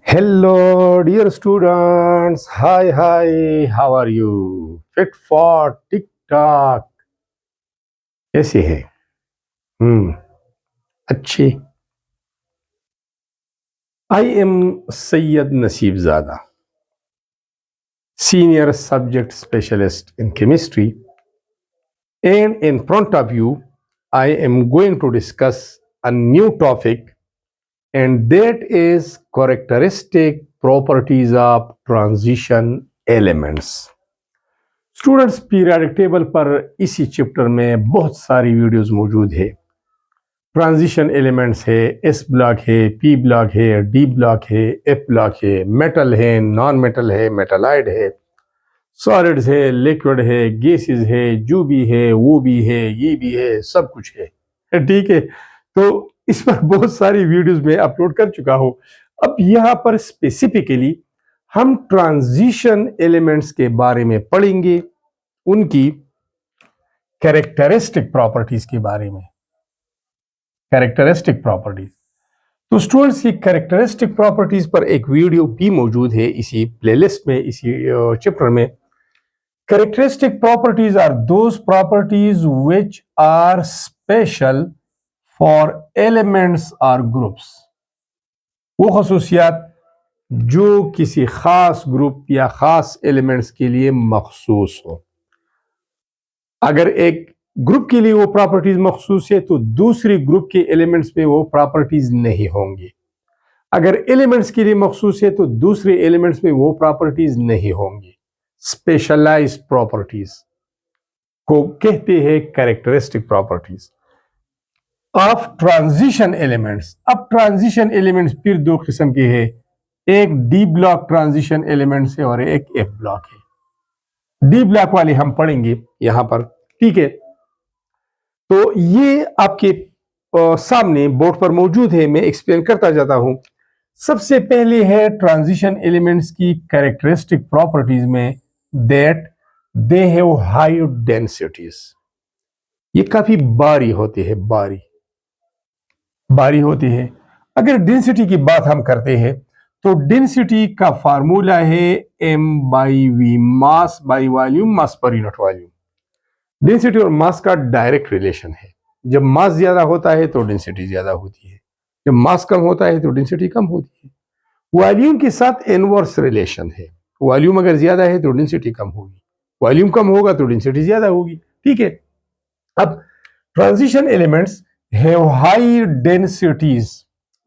Hello, dear students. Hi. How are you? Fit for TikTok. कैसे है? अच्छी. I am Sayyid Naseebzada, Senior Subject Specialist in Chemistry, and in front of you, I am going to discuss a new topic, and that is characteristic properties of transition elements. Students periodic table पर इसी chapter में बहुत सारी videos मौजूद है। Transition elements है, S block है, P block है, डी ब्लॉक है, एफ ब्लॉक है, मेटल है, नॉन मेटल है, मेटालाइड है, सॉलिड्स है, लिक्विड है, गैसेस है, जो भी है वो भी है, ये भी है, सब कुछ है। ठीक है, तो इस पर बहुत सारी वीडियोस में अपलोड कर चुका हूं। अब यहाँ पर स्पेसिफिकली हम ट्रांजिशन एलिमेंट्स के बारे में पढ़ेंगे, उनकी कैरेक्टरिस्टिक प्रॉपर्टीज के बारे में। कैरेक्टरिस्टिक प्रॉपर्टीज, तो स्टूडेंट्स की कैरेक्टरिस्टिक प्रॉपर्टीज पर एक वीडियो भी मौजूद है इसी प्लेलिस्ट में, इसी चैप्टर में। Characteristic properties are those properties which are special for elements और ग्रुप्स। वो खसूसियात जो किसी खास ग्रुप या खास एलिमेंट्स के लिए मखसूस हो। अगर एक ग्रुप के लिए वो प्रॉपर्टीज मखसूस है तो दूसरी ग्रुप के एलिमेंट्स में वो प्रॉपर्टीज नहीं होंगी। अगर एलिमेंट्स के लिए मखसूस है तो दूसरे एलिमेंट्स में वो प्रॉपर्टीज नहीं होंगी। स्पेशलाइज्ड प्रॉपर्टीज को कहते हैं characteristic properties of transition elements. अब ट्रांजिशन एलिमेंट्स फिर दो किस्म के हैं, एक डी ब्लॉक ट्रांजिशन एलिमेंट्स है और एक एफ ब्लॉक है। डी ब्लॉक वाले हम पढ़ेंगे यहां पर, ठीक है। तो ये आपके सामने बोर्ड पर मौजूद है, मैं एक्सप्लेन करता जाता हूं। सबसे पहले है ट्रांजिशन एलिमेंट्स की कैरेक्टरिस्टिक प्रॉपर्टीज में that they have high densities. ये काफी भारी होती है, भारी होती है। अगर डेंसिटी की बात हम करते हैं तो डेंसिटी का फार्मूला है m/v, mass by volume, mass per unit volume. Density और मास का डायरेक्ट रिलेशन है। जब मास ज्यादा होता है तो डेंसिटी ज्यादा होती है, जब मास कम होता है तो डेंसिटी कम होती है। वॉल्यूम के साथ इनवर्स रिलेशन है। वॉल्यूम अगर ज्यादा है तो डेंसिटी कम होगी, वॉल्यूम कम होगा तो डेंसिटी ज्यादा होगी, ठीक है। अब transition elements have high densities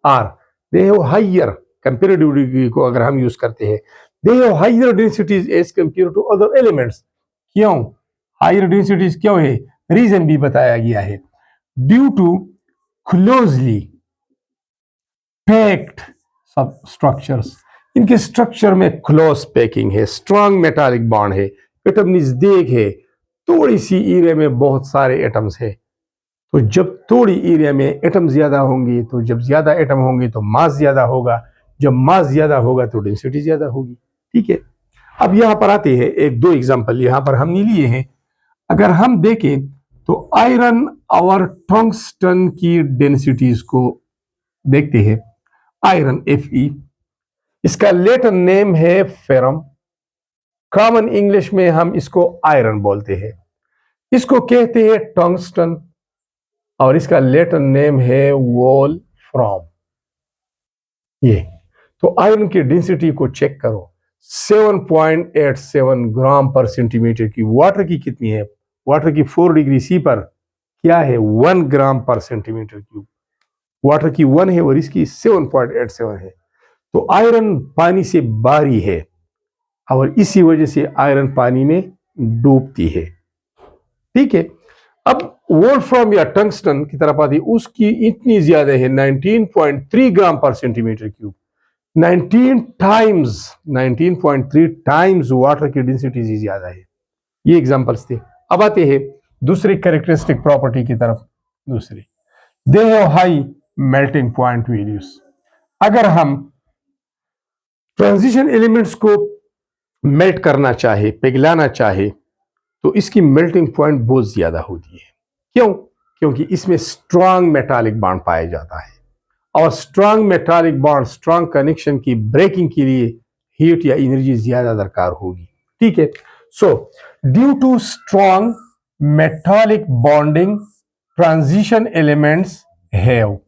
are they have higher comparatively को अगर हम यूज करते हैं, they have higher densities as compare to other elements. क्यों हायर डेंसिटीज क्यों है? रीजन भी बताया गया है। Due to closely packed sub structures, इनके स्ट्रक्चर में क्लोज पैकिंग है, स्ट्रॉन्ग मेटालिक बॉन्ड है, एटम नजदीक है, थोड़ी सी एरिया में बहुत सारे एटम्स है। तो जब थोड़ी एरिया में एटम ज्यादा होंगे, तो जब ज्यादा एटम होंगे तो मास ज्यादा होगा, जब मास ज्यादा होगा तो डेंसिटी ज्यादा होगी, ठीक है। अब यहां पर आते हैं एक दो एग्जांपल यहां पर हमने लिए हैं। अगर हम देखें तो आयरन और टंगस्टन की डेंसिटीज को देखते हैं। आयरन Fe, इसका लेटर नेम है फेरम, कॉमन इंग्लिश में हम इसको आयरन बोलते हैं। इसको कहते हैं टंगस्टन और इसका लेटर नेम है वोल्फ्राम। ये तो आयरन की डेंसिटी को चेक करो, 7.87 ग्राम पर सेंटीमीटर की। वाटर की कितनी है? वाटर की 4 डिग्री सी पर क्या है? 1 ग्राम पर सेंटीमीटर क्यूब। वाटर की 1 है और इसकी 7.87 है। तो आयरन पानी से भारी है और इसी वजह से आयरन पानी में डूबती है, ठीक है। अब वोल्फ्राम या टंगस्टन की तरफ आती, उसकी इतनी ज्यादा है 19.3 ग्राम पर सेंटीमीटर क्यूब। 19.3 टाइम्स वाटर की डेंसिटी ज्यादा है। ये एग्जांपल्स थे। अब आते हैं दूसरी कैरेक्टरिस्टिक प्रॉपर्टी की तरफ। दूसरी, they have high melting point values. अगर हम ट्रांजिशन एलिमेंट्स को मेल्ट करना चाहे, पिघलाना चाहे, तो इसकी मेल्टिंग पॉइंट बहुत ज्यादा होती है। क्यों? क्योंकि इसमें स्ट्रॉन्ग मेटालिक बॉन्ड पाया जाता है और strong metallic bond, strong connection की ब्रेकिंग के लिए हीट या एनर्जी ज्यादा दरकार होगी। ठीक है, so due to strong metallic bonding transition elements have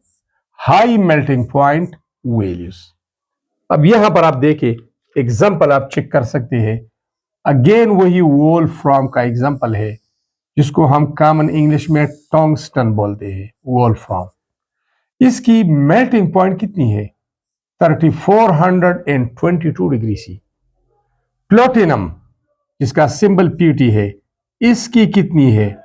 high melting point values. अब यहां पर आप देखें, एग्जांपल आप चेक कर सकते हैं। अगेन वही वोल्फ्राम का एग्जांपल है, जिसको हम कॉमन इंग्लिश में टंगस्टन बोलते हैं, वोल्फ्राम। इसकी मेल्टिंग पॉइंट कितनी है? 3422 डिग्री सी। प्लैटिनम, जिसका सिंबल पीटी है, इसकी कितनी है?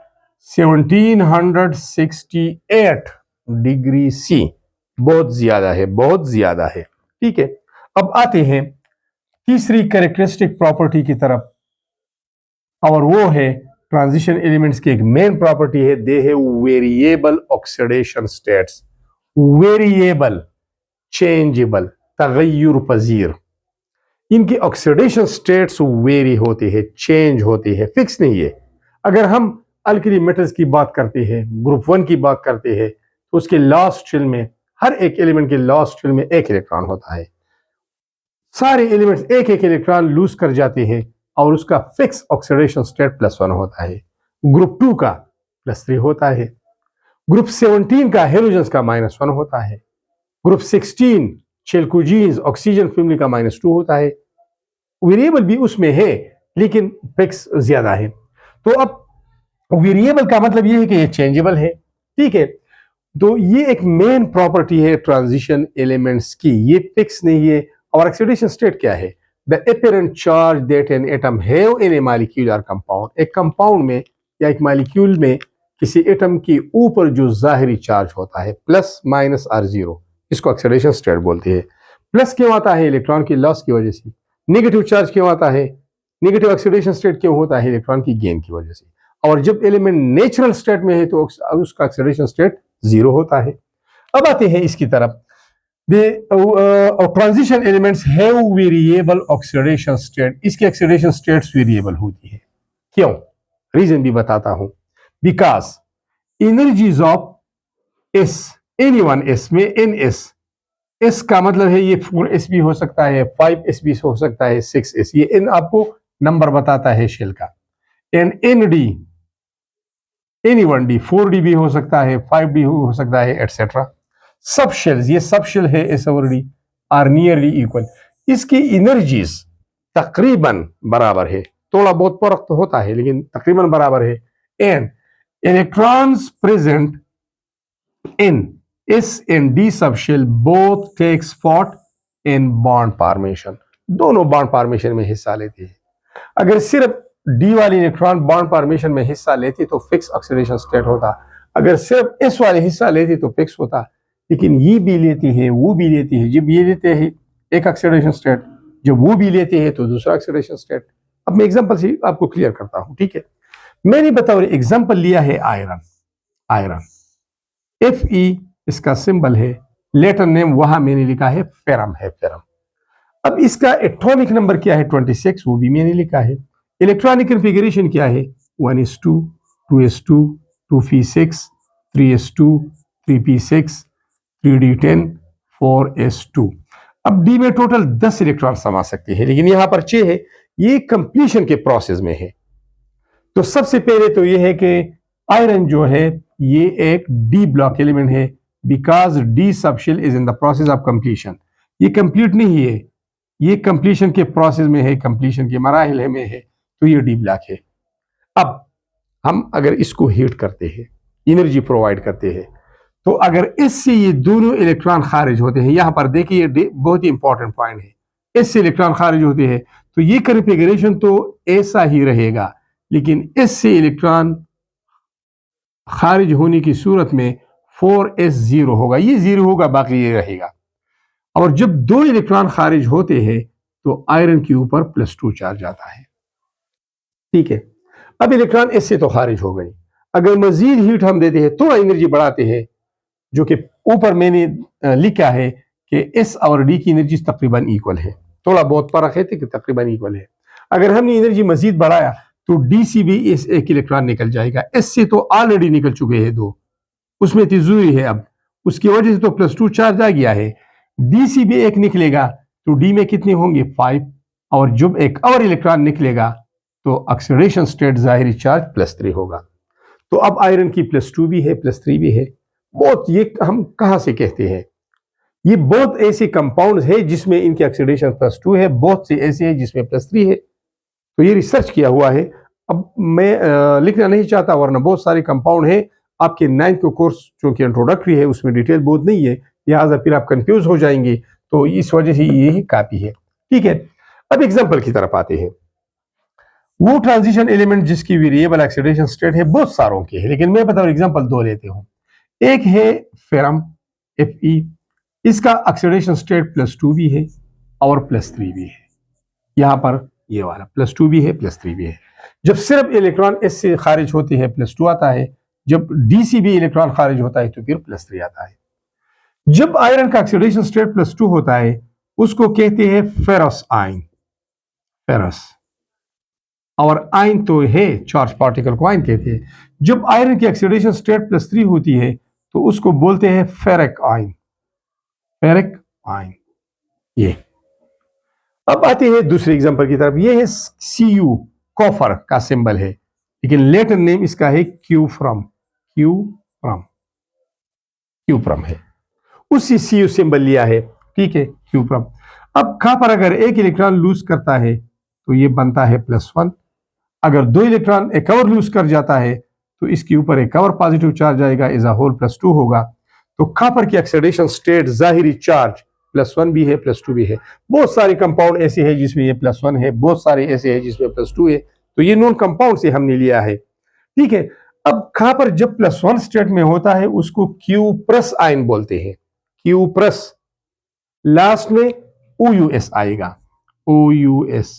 1768 डिग्री सी। बहुत ज्यादा है, बहुत ज्यादा है। ठीक है, अब आते हैं तीसरी कैरेक्टरिस्टिक प्रॉपर्टी की तरफ, और वो है ट्रांजिशन एलिमेंट्स की एक मेन प्रॉपर्टी है, they have variable oxidation states. Variable, changeable, तगय्युर पजीर। इनके ऑक्सीडेशन स्टेट्स वेरी होते हैं, चेंज होते हैं, फिक्स नहीं है। अगर हम अल्कली मेटल्स की बात करते हैं, ग्रुप 1 की बात करते हैं, तो उसके लास्ट शेल में, हर एक एलिमेंट के लास्ट शेल में एक इलेक्ट्रॉन होता है। सारे एलिमेंट्स एक एक इलेक्ट्रॉन लूज कर जाते हैं और उसका फिक्स ऑक्सीडेशन स्टेट +1 होता है। ग्रुप 2 का +3 होता है। ग्रुप 17 का हेलोजन्स का -1 होता है। ग्रुप 16 चेल्कोजीन्स ऑक्सीजन फैमिली का -2 होता है। वेरिएबल भी उसमें है, लेकिन फिक्स ज्यादा है। तो अब वेरिएबल का मतलब यह है कि ये चेंजेबल है। ठीक है, तो ये एक मेन प्रॉपर्टी है ट्रांजिशन एलिमेंट्स की, ये फिक्स नहीं है। और ऑक्सीडेशन स्टेट क्या है? The apparent charge that an atom have in A molecular compound. एक कंपाउंड में या एक मॉलिक्यूल में किसी एटम के ऊपर जो जाहिरी चार्ज होता है, प्लस माइनस और जीरो, इसको ऑक्सीडेशन स्टेट बोलते हैं। प्लस क्यों आता है? इलेक्ट्रॉन की लॉस की वजह से। नेगेटिव चार्ज क्यों आता है? नेगेटिव ऑक्सीडेशन स्टेट क्यों होता है? इलेक्ट्रॉन की गेन की वजह से। और जब एलिमेंट नेचुरल स्टेट में है तो उसका ऑक्सीडेशन स्टेट 0 होता है। अब आते हैं इसकी तरफ। Transition elements have variable oxidation state. इसकी ऑक्सीडेशन स्टेट्स वेरिएबल होती है। क्यों? रीजन भी बताता हूं। Because energies of S, any one S में एन एस का मतलब है ये 4s भी हो सकता है, 5s भी हो सकता है, 6s। ये एन आपको नंबर बताता है शेल का। N d, any one d, 4d भी हो सकता है, 5d हो सकता है, एटसेट्रा। सब शेल्स, ये सब शेल है एस और डी, आर नियरली इक्वल। इसकी एनर्जीज तकरीबन बराबर है, थोड़ा बहुत फर्क तो होता है लेकिन तकरीबन बराबर है। And electrons present in s and d sub shell both take spot in bond formation. दोनों बॉन्ड फॉर्मेशन में हिस्सा लेते हैं। अगर सिर्फ डी वाली इलेक्ट्रॉन बॉन्ड फॉर्मेशन में हिस्सा लेती तो फिक्स ऑक्सीडेशन स्टेट होता। अगर सिर्फ एस वाले हिस्सा लेती तो फिक्स होता। लेकिन ये भी लेती है, वो भी लेती है। जब ये लेते हैं एक ऑक्सीडेशन स्टेट, जब वो भी लेते हैं तो दूसरा ऑक्सीडेशन स्टेट। अब मैं एग्जांपल से आपको क्लियर करता हूं। ठीक है, मैंने बताओ एग्जांपल लिया है आयरन। आयरन Fe इसका सिंबल है, लेटर नेम वहां मैंने लिखा है फेरम है, फेरम। अब इसका एटॉमिक नंबर क्या है? 26, वो भी मैंने लिखा है। इलेक्ट्रॉनिक कॉन्फ़िगरेशन क्या है? 1s2, 2s2, 2p6, 3s2, 3p6, 3d10, 4s2। अब डी में टोटल 10 इलेक्ट्रॉन समा सकते हैं, लेकिन यहां पर 6 है। ये कंप्लीशन के प्रोसेस में है। तो सबसे पहले तो ये है कि आयरन जो है ये एक डी ब्लॉक एलिमेंट है, because D subshell is in the process of completion. ये कंप्लीट नहीं है, ये कंप्लीशन के प्रोसेस में है, कंप्लीशन के मराहिल में है, तो ये डी ब्लॉक है। अब हम अगर इसको हीट करते हैं, एनर्जी प्रोवाइड करते हैं, तो अगर इससे ये दोनों इलेक्ट्रॉन खारिज होते हैं, यहां पर देखिए बहुत ही इंपॉर्टेंट पॉइंट है, इससे इलेक्ट्रॉन खारिज होते हैं तो ये कॉन्फ़िगरेशन तो ऐसा ही रहेगा, लेकिन इससे इलेक्ट्रॉन खारिज होने की सूरत में 4s 0 होगा, ये 0 होगा, बाकी ये रहेगा। और जब दो इलेक्ट्रॉन खारिज होते हैं तो आयरन के ऊपर +2 चार्ज आता है। ठीक है, अब इलेक्ट्रॉन इससे तो खारिज हो गई। अगर मजीद हीट हम देते हैं, थोड़ा एनर्जी बढ़ाते हैं, जो कि ऊपर मैंने लिखा है कि एस और डी की एनर्जी तकरीबन इक्वल है, थोड़ा बहुत फर्क है कि तकरीबन इक्वल है। अगर हमने एनर्जी मजीद बढ़ाया तो डी से भी इस एक इलेक्ट्रॉन निकल जाएगा। एस से तो ऑलरेडी निकल चुके हैं 2, उसमें तिजूरी है, अब उसकी वजह से तो +2 चार्ज आ गया है। डी से भी एक निकलेगा तो डी में कितने होंगे 5, और जब एक और इलेक्ट्रॉन निकलेगा तो ऑक्सीडेशन स्टेट ज़ाहिरी चार्ज +3 होगा। तो अब आयरन की +2 भी है +3 भी है। बहुत ये हम कहां से कहते हैं, ये बहुत ऐसे कंपाउंड्स है जिसमें इनकी ऑक्सीडेशन +2 है, बहुत से ऐसे हैं जिसमें +3 है। तो ये रिसर्च किया हुआ है। अब मैं लिखना नहीं चाहता वरना बहुत सारे कंपाउंड है। आपके 9th का कोर्स चूंकि इंट्रोडक्टरी है उसमें डिटेल बहुत नहीं है, लिहाजा फिर आप कंफ्यूज हो जाएंगे, तो इस वजह से ये काफी है। ठीक है, अब एग्जांपल की तरफ आते हैं। वो ट्रांजिशन एलिमेंट जिसकी वेरिएबल ऑक्सीडेशन स्टेट है बहुत सारों के है, लेकिन मैं बताऊं एग्जांपल 2 लेते हूं। एक है फेरम Fe, इसका ऑक्सीडेशन स्टेट +2 भी है और +3 भी है। यहां पर ये वाला +2 भी है +3 भी है। जब सिर्फ इलेक्ट्रॉन S से खारिज होती है +2 आता है, जब D से भी इलेक्ट्रॉन खारिज होता है तो फिर +3 आता है। जब आयरन का ऑक्सीडेशन स्टेट +2 होता है उसको कहते हैं फेरस आयन, फेरस, और आयन तो है चार्ज पार्टिकल को आयन कहते हैं। जब आयरन की ऑक्सीडेशन स्टेट +3 होती है तो उसको बोलते हैं फेरिक आयन, फेरिक आयन। ये अब आते हैं दूसरे एग्जांपल की तरफ। ये है Cu, कॉपर का सिंबल है, लेकिन लेटर नेम इसका है क्यूफ्रम, क्यूफ्रम, क्यूफ्रम है, उसी Cu सिंबल लिया है। ठीक है, क्यूफ्रम। अब कॉपर अगर एक इलेक्ट्रॉन लूज करता है तो ये बनता है +1। अगर 2 इलेक्ट्रॉन एक और लूज कर जाता है तो इसके ऊपर एक और पॉजिटिव चार्ज आएगा, इज अ होल +2 होगा। तो कॉपर की ऑक्सीडेशन स्टेट ज़ाहिरी चार्ज +1 भी है +2 भी है। बहुत सारे कंपाउंड ऐसे हैं जिसमें ये +1 है, बहुत सारे ऐसे हैं जिसमें +2 है। तो ये नॉन कंपाउंड से हमने लिया है। ठीक है, अब कॉपर जब +1 स्टेट में होता है उसको क्यू+ आयन बोलते हैं, क्यू+, लास्ट में OUS आएगा, OUS।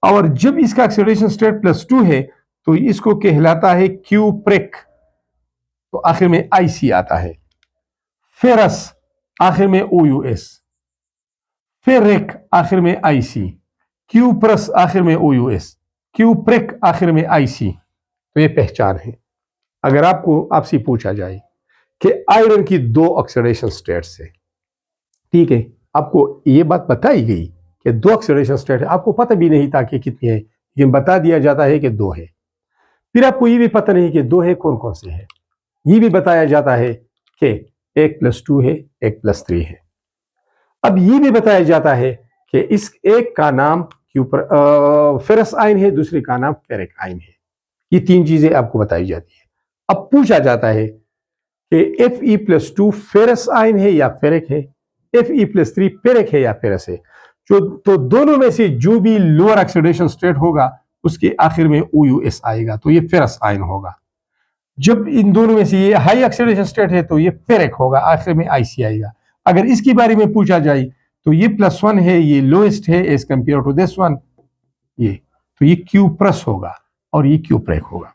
और जब इसका ऑक्सीडेशन स्टेट +2 है तो इसको कहलाता है क्यूप्रेक, तो आखिर में IC आता है। फेरस आखिर में OUS, फेरिक आखिर में IC, क्यूप्रस आखिर में OUS, क्यूप्रेक आखिर में IC। तो ये पहचान है। अगर आपसे पूछा जाए कि आयरन की 2 ऑक्सीडेशन स्टेट्स है, ठीक है, आपको ये बात बताई गई कि 2 ऑक्सीडेशन स्टेट है, आपको पता भी नहीं था कि कितनी है, लेकिन बता दिया जाता है कि 2 है। फिर आपको ये भी पता नहीं कि 2 है कौन कौन से है, ये भी बताया जाता है कि एक +2 है एक +3 है। अब ये भी बताया जाता है कि इस एक का नाम फेरस आयन है, दूसरे का नाम फेरिक आयन है। ये 3 चीजें आपको बताई जाती है। अब पूछा जाता है कि Fe+2 फेरस आयन है या फेरिक है, Fe+3 फेरिक है या फेरस है। तो दोनों में से जो भी लोअर ऑक्सीडेशन स्टेट होगा उसके आखिर में OUS आएगा, तो ये फेरस आयन होगा। जब इन दोनों में से ये हाई ऑक्सीडेशन स्टेट है तो ये फेरिक होगा, आखिर में IC आएगा। अगर इसके बारे में पूछा जाए तो ये +1 है, ये लोएस्ट है as compare to this one, ये तो ये Q+ होगा और ये Q' होगा।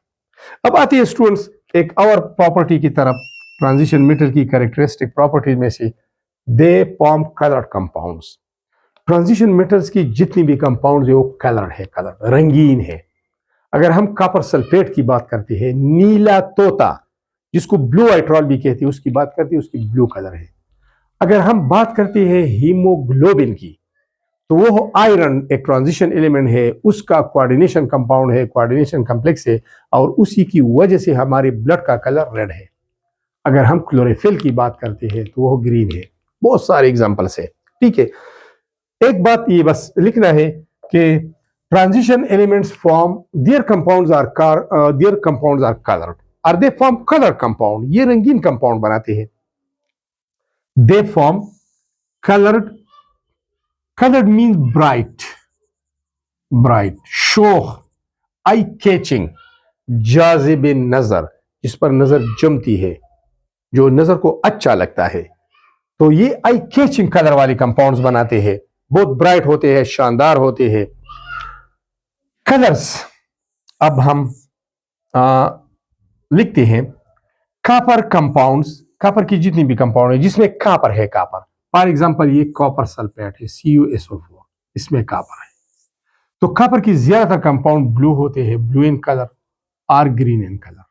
अब आते हैं स्टूडेंट्स एक और प्रॉपर्टी की तरफ, ट्रांजिशन मेटल की कैरेक्टरिस्टिक प्रॉपर्टीज में से, दे form coloured compounds. Transition metals की जितनी भी कंपाउंड्स है वो कलर्ड है, कलर रंगीन है। अगर हम कॉपर सल्फेट की बात करते हैं, नीला तोता जिसको ब्लू आइट्रॉल भी कहते हैं उसकी बात करते हैं, उसकी ब्लू कलर है। अगर हम बात करते हैं हीमोग्लोबिन की तो वो आयरन एक ट्रांजिशन एलिमेंट है, उसका कोऑर्डिनेशन कंपाउंड है, कोऑर्डिनेशन कॉम्प्लेक्स है, और उसी की वजह से हमारे ब्लड का कलर रेड है। अगर हम क्लोरोफिल की बात करते हैं तो वो ग्रीन है। बहुत सारे एग्जांपल्स है। ठीक है, एक बात ये बस लिखना है कि transition elements form their compounds are coloured, are they form colour compound, ये रंगीन कंपाउंड बनाते हैं। They form coloured, colored means bright, bright, show, eye catching, जाजिब नजर, जिस पर नजर जमती है, जो नजर को अच्छा लगता है, तो ये आई कैचिंग कलर वाले कंपाउंड्स बनाते हैं, बहुत ब्राइट होते हैं, शानदार होते हैं। कलर्स अब हम लिखते हैं कॉपर कंपाउंड्स, कॉपर की जितनी भी कंपाउंड है जिसमें कॉपर है, कॉपर फॉर एग्जांपल ये कॉपर सल्फेट है CuSO4, इसमें कॉपर है। तो कॉपर की ज्यादातर कंपाउंड ब्लू होते हैं, ब्लू इन कलर और green in colour.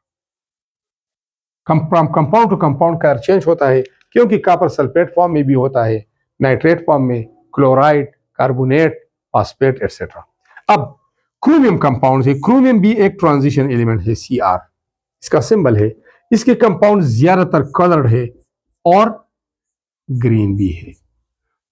Compound to compound colour change होता है, क्योंकि कॉपर सल्फेट फॉर्म में भी होता है, नाइट्रेट फॉर्म में, क्लोराइड, कार्बोनेट, फॉस्फेट एक्सेट्रा। अब क्रोमियम कंपाउंड है, क्रोमियम भी एक ट्रांजिशन एलिमेंट है, Cr इसका सिंबल है। इसके कंपाउंड ज्यादातर कलर्ड है और ग्रीन भी है।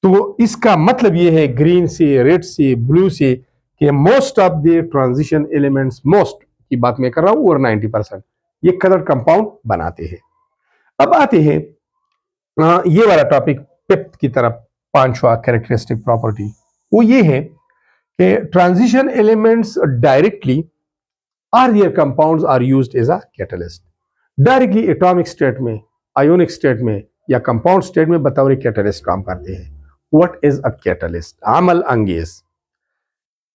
तो इसका मतलब यह है ग्रीन से, रेड से, ब्लू से, कि most of the transition elements, most की बात मैं कर रहा हूं, और 90% ये कलर कंपाउंड बनाते हैं। अब आते हैं ये वाला टॉपिक फिफ्थ की तरफ, पांचवा कैरेक्टरिस्टिक प्रॉपर्टी, वो ये है कि ट्रांजिशन एलिमेंट्स डायरेक्टली और their compounds are used as a catalyst. Directly atomic state में, आयोनिक स्टेट में या कंपाउंड स्टेट में बतौर कैटलिस्ट काम करते हैं। What is a catalyst? अमल अंगेज।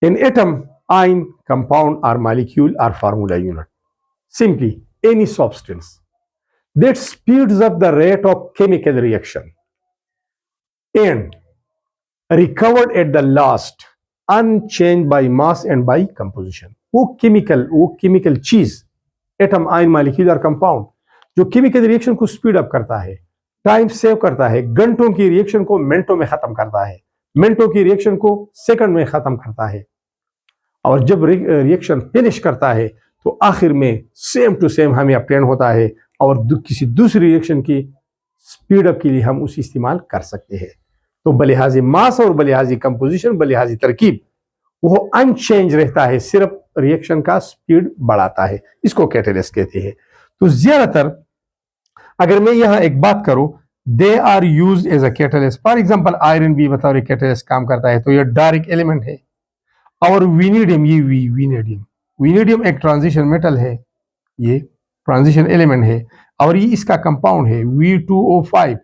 इन एटम, आयन, कंपाउंड और molecule or formula unit. Simply any substance that speeds up the rate of chemical reaction and recovered at the last unchanged by mass and by composition। वो chemical चीज, atom, ion, molecule और compound, जो chemical reaction को speed up करता है, time save करता है, घंटों की रिएक्शन को मिनटों में खत्म करता है, मिनटों की रिएक्शन को सेकंड में खत्म करता है, और जब रिएक्शन फिनिश करता है तो आखिर में सेम टू सेम हमें अपटेन होता है, और किसी दूसरी रिएक्शन की स्पीड अप के लिए हम उसे इस्तेमाल कर सकते हैं। तो बलिहाजी मास और बलिहाजी कंपोजिशन, बलिहाजी तरकीब, वो अनचेंज रहता है, सिर्फ रिएक्शन का स्पीड बढ़ाता है। इसको कैटलिस्ट कहते हैं। तो ज्यादातर अगर मैं यहां एक बात करूं, they are used as a catalyst. For example iron भी बतौर कैटलिस्ट काम करता है, तो ये डायरेक्ट एलिमेंट है। और विनीडियम, ये विनीडियम एक ट्रांजिशन मेटल है, ये ट्रांजिशन एलिमेंट है, और ये इसका कंपाउंड है V2O5,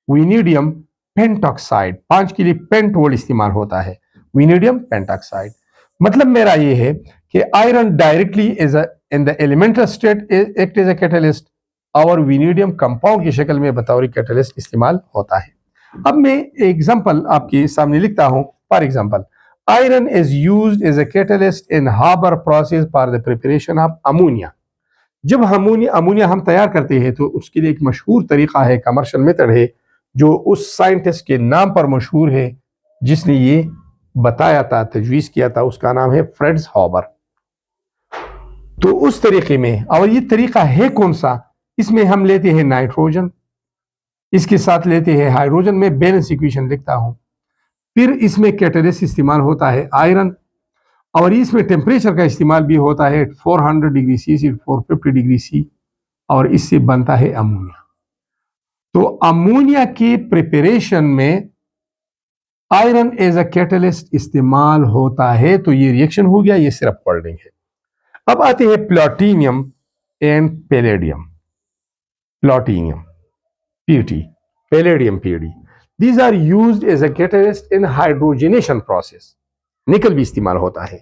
विनीडियम पेंटॉक्साइड। 5 के लिए पेंट वर्ड इस्तेमाल होता है, विनीडियम पेंटॉक्साइड। मतलब मेरा ये है कि iron directly as in the elemental state act as a catalyst, और विनीडियम कंपाउंड की शक्ल में बतौर कैटलिस्ट इस्तेमाल होता है। अब मैं एग्जांपल आपके सामने लिखता हूं। For example, iron is used as a catalyst in Haber process for the preparation of ammonia। जब अमोनिया हम तैयार करते हैं तो उसके लिए एक मशहूर तरीका है, कमर्शियल मेथड है, जो उस साइंटिस्ट के नाम पर मशहूर है जिसने ये बताया था, तजवीज किया था। उसका नाम है फ्रेड्स हॉबर। तो उस तरीके में, और ये तरीका है कौन सा? इसमें हम लेते हैं नाइट्रोजन, इसके साथ लेते हैं हाइड्रोजन। में बैलेंस इक्वेशन लिखता हूं। फिर इसमें कैटलिस्ट इस्तेमाल होता है आयरन, और इसमें टेम्परेचर का इस्तेमाल भी होता है 400 डिग्री सी से 450 डिग्री सी, और इससे बनता है अमोनिया। तो अमोनिया की प्रिपरेशन में आयरन एज अ कैटलिस्ट इस्तेमाल होता है। तो ये रिएक्शन हो गया, ये सिर्फ वर्डिंग है। अब आते हैं platinum and palladium. Platinum Pt, palladium Pd, these are used as a catalyst in hydrogenation process। निकल भी इस्तेमाल होता है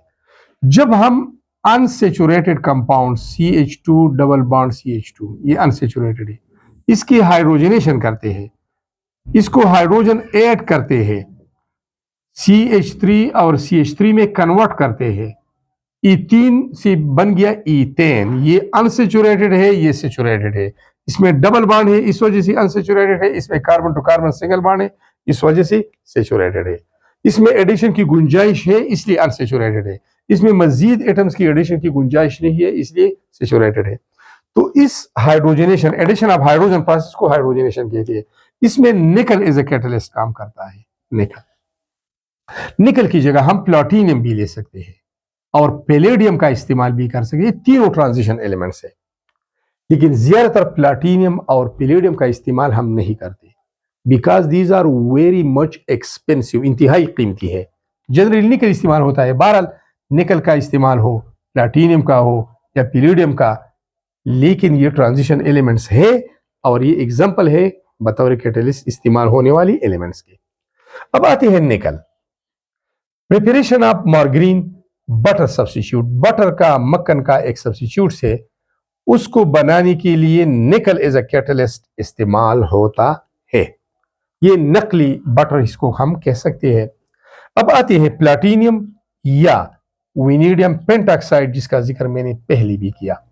जब हम unsaturated compound CH2 double bond CH2, ये अनसेचुरेटेड है, इसकी हाइड्रोजनेशन करते हैं, इसको हाइड्रोजन ऐड करते हैं, CH3 और CH3 में कन्वर्ट करते हैं, E3 से बन गया ईथेन। ये अनसेचुरेटेड है, ये सेचुरेटेड है। इसमें डबल बॉन्ड है, इस वजह से अनसेचुरेटेड है। इसमें carbon to carbon single bond है, इस वजह से सेचुरेटेड है। इसमें एडिशन की गुंजाइश है, इसलिए अनसेचुरेटेड है। इसमें मजीद एटम्स की एडिशन की गुंजाइश नहीं है, इसलिए सेचुरेटेड है। तो इस hydrogenation, addition of hydrogen process को हाइड्रोजनेशन कहते हैं। इसमें निकल एज ए कैटलिस्ट काम करता है। निकल की जगह हम प्लैटिनम भी ले सकते हैं और पैलेडियम का इस्तेमाल भी कर सकते हैं। तीनों ट्रांजिशन एलिमेंट्स है, लेकिन ज्यादातर प्लैटिनम और पैलेडियम का इस्तेमाल हम नहीं करते, because these are very much expensive, इंतहाई कीमती है। जनरली निकल इस्तेमाल होता है। बहरहाल निकल का इस्तेमाल हो, प्लैटिनम का हो या पैलेडियम का, लेकिन ये ट्रांजिशन एलिमेंट्स है और ये एग्जाम्पल है बतौर कैटलिस्ट इस्तेमाल होने वाली एलिमेंट्स के। अब आते हैं निकल। Preparation of margarine butter substitute, butter का, मक्खन का एक सब्स्टिट्यूट से उसको बनाने के लिए निकल एज अ कैटलिस्ट इस्तेमाल होता है। ये नकली बटर इसको हम कह सकते हैं। अब आते हैं प्लैटिनम या विनीडियम पेंटॉक्साइड, जिसका जिक्र मैंने पहले भी किया।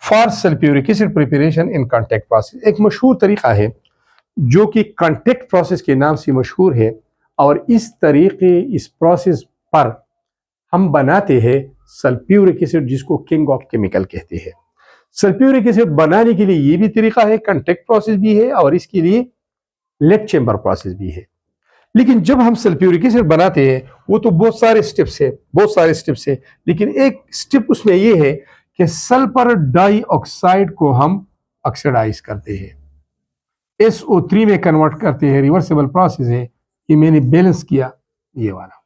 For sulphuric acid preparation in contact process, एक मशहूर तरीका है जो कि कॉन्टैक्ट प्रोसेस के नाम से मशहूर है। और इस तरीके, इस प्रोसेस पर हम बनाते हैं सल्फ्यूरिक एसिड, जिसको किंग ऑफ केमिकल कहते हैं। सल्फ्यूरिक एसिड बनाने के लिए ये भी तरीका है, कॉन्टैक्ट प्रोसेस भी है और इसके लिए लेड चेंबर प्रोसेस भी है। लेकिन जब हम सल्फ्यूरिक एसिड बनाते हैं वो तो बहुत सारे स्टेप्स है, लेकिन एक स्टेप उसमें ये है कि सल्फर डाइऑक्साइड को हम ऑक्सीडाइज करते हैं, SO3 में कन्वर्ट करते हैं। रिवर्सिबल प्रोसेस है, ये मैंने बैलेंस किया ये वाला।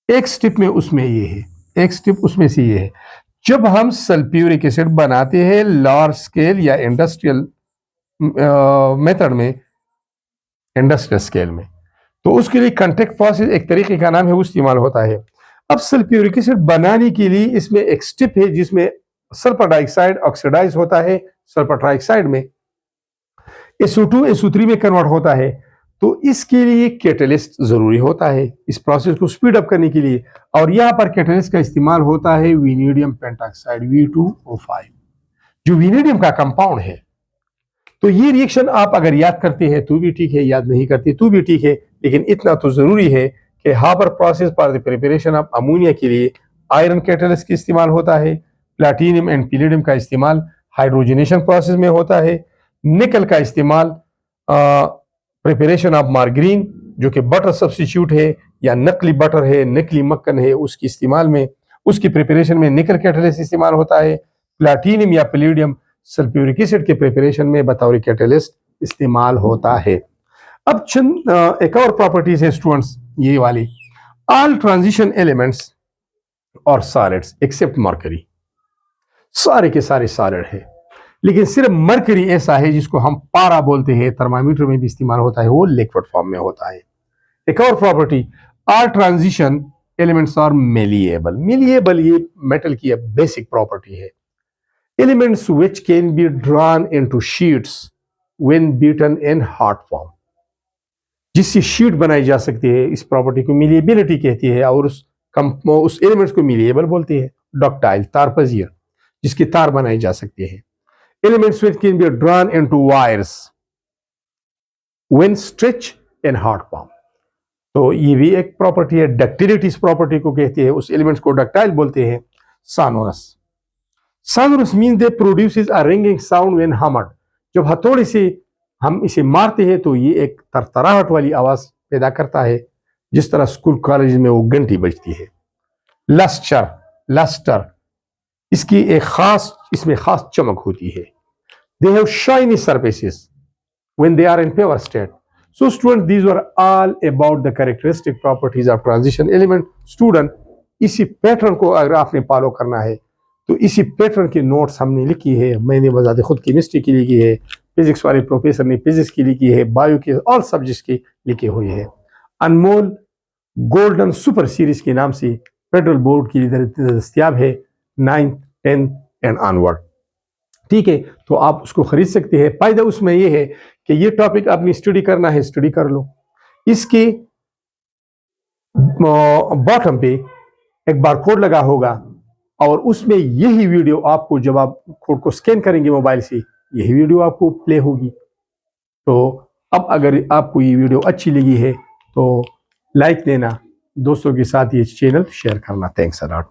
एक स्टेप में उसमें ये है, एक स्टेप उसमें से ये है। जब हम सल्फ्यूरिक एसिड बनाते हैं लार्ज स्केल या इंडस्ट्रियल मेथड में, इंडस्ट्रियल स्केल में, तो उसके लिए कॉन्टैक्ट प्रोसेस एक तरीके का नाम है, वो इस्तेमाल होता है। अब सल्फ्यूरिक एसिड बनाने के लिए इसमें एक स्टेप है जिसमें सल्फर डाइऑक्साइड ऑक्सीडाइज होता है, सल्फर ट्राइऑक्साइड में SO2 SO3 में कन्वर्ट होता है। तो इसके लिए कैटलिस्ट जरूरी होता है इस प्रोसेस को स्पीड अप करने के लिए, और यहाँ पर कैटलिस्ट का इस्तेमाल होता है विनेडियम पेंटॉक्साइड V2O5, जो विनेडियम का कंपाउंड है। तो ये रिएक्शन आप अगर याद करते हैं तो भी ठीक है, याद नहीं करते तो भी ठीक है, लेकिन इतना तो जरूरी है कि Haber process for the preparation of ammonia के लिए आयरन कैटलिस्ट का इस्तेमाल होता है, प्लैटिनम एंड पैलेडियम का इस्तेमाल हाइड्रोजनेशन प्रोसेस में होता है, निकल का इस्तेमाल प्रिपरेशन ऑफ मार्गरीन जो कि बटर सब्स्टिट्यूट है या नकली बटर है, नकली मक्खन है, उसकी इस्तेमाल में, उसकी प्रिपरेशन में निकल कैटलिस्ट इस्तेमाल होता है। प्लैटिनम या पैलेडियम सल्फ्यूरिक एसिड के प्रिपरेशन में बतौर कैटलिस्ट इस्तेमाल होता है। अब चंद एक और प्रॉपर्टीज है स्टूडेंट्स ये वाली, ऑल ट्रांजिशन एलिमेंट्स और सॉलिड्स एक्सेप्ट मरकरी, सारे के सारे सॉलिड है, लेकिन सिर्फ मरकरी ऐसा है जिसको हम पारा बोलते हैं, थर्मामीटर में भी इस्तेमाल होता है, वो लिक्विड फॉर्म में होता है। एक और property, all transition elements are malleable. Malleable ये मेटल की बेसिक प्रॉपर्टी है। Elements which can be drawn into sheets when beaten in hot form, जिससे शीट बनाई जा सकती है, इस प्रॉपर्टी को मिलिएबिलिटी कहती है, और उस एलिमेंट्स को मिलिएबल बोलते हैं। डक्टाइल, तार पजियर, जिसकी तार बनाई जा सकती है। Elements which can be drawn into wires when stretched in hot form, तो ये भी एक प्रॉपर्टी है। डक्टिलिटी इस प्रॉपर्टी को कहती है, उस एलिमेंट्स को डक्टाइल बोलते हैं। Sonorous, sonorous means they produces a ringing sound when hammered, जब हथौड़े से हम इसे मारते हैं तो ये एक तरतराहट वाली आवाज पैदा करता है, जिस तरह स्कूल कॉलेज में वो घंटी बजती है। लस्टर, लस्टर इसकी एक खास, इसमें खास चमक होती है। They have shiny surfaces when they are in pure state. So student, these were all about the characteristic properties of transition element. Student, इसी पैटर्न को अगर आपने फॉलो करना है तो इसी पैटर्न के नोट्स हमने लिखी है। मैंने बजाते खुद केमिस्ट्री की लिखी है, फिजिक्स वाले प्रोफेसर ने फिजिक्स की लिखी है, बायो के ऑल सब्जेक्ट्स की लिखी हुई है। अनमोल गोल्डन सुपर सीरीज के नाम से फेडरल बोर्ड की दस्तियाब है, 9th 10th एंड ऑनवर्ड। ठीक है, तो आप उसको खरीद सकते हैं। फायदा उसमें यह है कि ये टॉपिक आपने स्टडी करना है, स्टडी कर लो। इसके बॉटम पे एक बारकोड लगा होगा और उसमें यही वीडियो आपको, जब आप कोड को स्कैन करेंगे मोबाइल से, यही वीडियो आपको प्ले होगी। तो अब अगर आपको ये वीडियो अच्छी लगी है तो लाइक देना, दोस्तों के साथ ये चैनल शेयर करना। Thanks a lot.